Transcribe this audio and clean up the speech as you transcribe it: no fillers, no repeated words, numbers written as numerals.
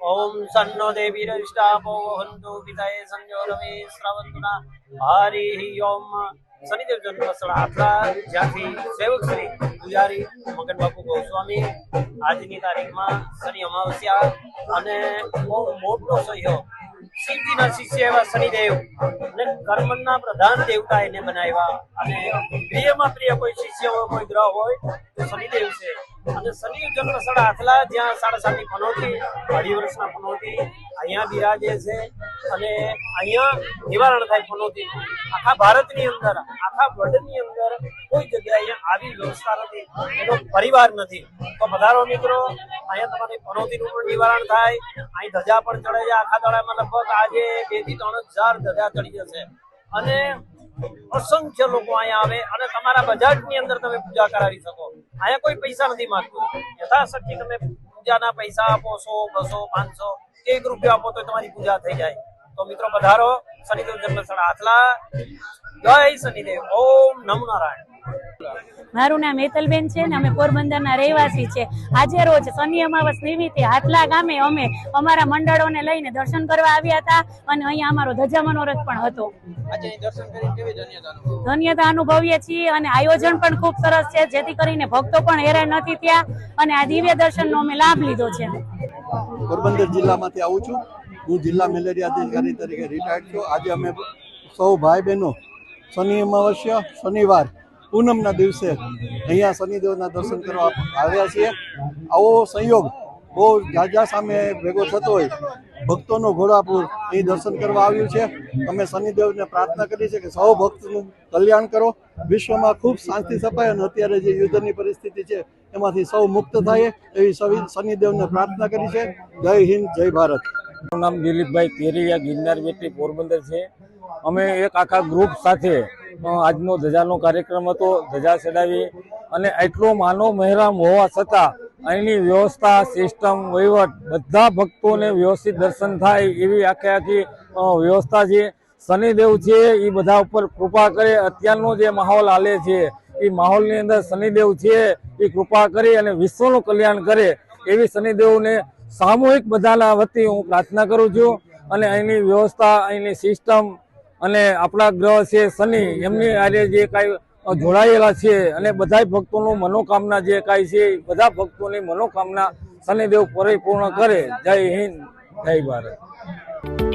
ओम सन्नो देवीरविष्टापो वहन्तु पिताये संयोरमे श्रवन्तुना हरि ओम। शनिदेव जन्मस्थળ આટલા જ્યાંથી સેવક શ્રી પૂજારી મગન બાપુ ગોસ્વામી આજની તારીખમાં શનિ અમાવસ્યા અને બહુ મોટો સહયોગ શિવજીના શિષ્ય એવા શનિદેવ અને કર્મના પ્રધાન દેવતા એને બનાવ્યા અને પ્રિયમાં પ્રિય કોઈ શિષ્ય હોય કોઈ ગ્રહ હોય તો શનિદેવ છે। અને શનિ જન્મસ્થળ આથલા જ્યાં 7.5 પનોતી 2.5 વર્ષના પનોતી અહીંયા બિરાજે છે અને અહીંયા નિવારણ થાય પનોતીનું। આખા ભારતની અંદર આખા વર્લ્ડની અંદર કોઈ જગ્યાએ આવી વ્યવસ્થા નથી, એનો પરિવાર નથી। તો પધારો મિત્રો, અહીંયા તમારી પનોતીનું પણ નિવારણ થાય। અહીં ધજા પણ ચડે છે। આખા દડામાં લગભગ આજે 2 થી 3 હજાર ધજા ચડી જશે અને असंख्य लोग अँ आवे અને તમારા બજેટની અંદર તમે પૂજા કરાવી શકો। અહીંયા કોઈ પૈસા નથી માંગતું, યથાશક્તિ તમે પૂજાના પૈસા આપો 100, 200, 500 1 રૂપિયો આપો તો તમારી પૂજા થઈ જાય। તો મિત્રો પધારો, શનિદેવ જન્મસ્થળ આથલા। જય શનિદેવ। ઓમ નમો નારાયણ। મારું નામ હેતલબેન છે ને અમે પોરબંદરના રહેવાસી છે। આજે રોજ શનિ અમાવસ નિમિત્તે હાથલા ગામે અમે અમારા મંડળોને લઈને દર્શન કરવા આવ્યા હતા અને અહીંયા અમારો ધજા મનોરથ પણ હતો। ધન્યતા અનુભવીએ છીએ અને આયોજન પણ ખૂબ સરસ છે, જેથી કરીને ભક્તો પણ હેરાન નથી થયા અને આ દિવ્ય દર્શનનો અમે લાભ લીધો છે। પોરબંદર જિલ્લામાંથી આવું છું, હું જિલ્લા મેલેરિયા અધિકારી તરીકે રિટાયર્ડ છું। આજે અમે સૌ ભાઈ બહેનો શનિ અમાવસ્યા શનિવાર પૂનમના દિવસે અહીંયા શનિદેવના દર્શન કરવા આવ્યા છીએ। આવો સંયોગ બહુ ઝાઝા સામે ભેગો થતો હોય, ભક્તોનો ઘોડાપુર અહીં દર્શન કરવા આવ્યું છે। અમે શનિદેવને પ્રાર્થના કરી છે કે સૌ ભક્તનું કલ્યાણ કરો, વિશ્વમાં ખૂબ શાંતિ છપાય અને અત્યારે જે યુદ્ધની પરિસ્થિતિ છે એમાંથી સૌ મુક્ત થાય એવી શનિદેવને પ્રાર્થના કરી છે। જય હિન્દ, જય ભારત। મારું નામ દિલીપભાઈ કેરિયા, ગિરનાર બેટરી, પોરબંદર છે। અમે એક આખા ગ્રુપ સાથે આજનો ધજાનો કાર્યક્રમ હતો, ધજા ચડાવી અને એટલો માનવ મહેરામ હોવા છતાં અહીંની વ્યવસ્થા, સિસ્ટમ, વહીવટ બધા ભક્તોને વ્યવસ્થિત દર્શન થાય એવી આખી વ્યવસ્થા છે। શનિદેવ છે એ બધા ઉપર કૃપા કરે। અત્યારનો જે માહોલ હાલે છે એ માહોલની અંદર શનિદેવ છે એ કૃપા કરી અને વિશ્વનું કલ્યાણ કરે એવી શનિદેવને સામૂહિક બધાના વતી હું પ્રાર્થના કરું છું। અને અહીંની વ્યવસ્થા, અહીંની સિસ્ટમ અને આપણા ગ્રહ છે શનિ, એમની આરે જે કાંઈ જોડાયેલા છે અને બધા ભક્તોનું મનોકામના જે કાંઈ છે બધા ભક્તોની મનોકામના શનિદેવ પરિપૂર્ણ કરે। જય હિન્દ, જય ભારત।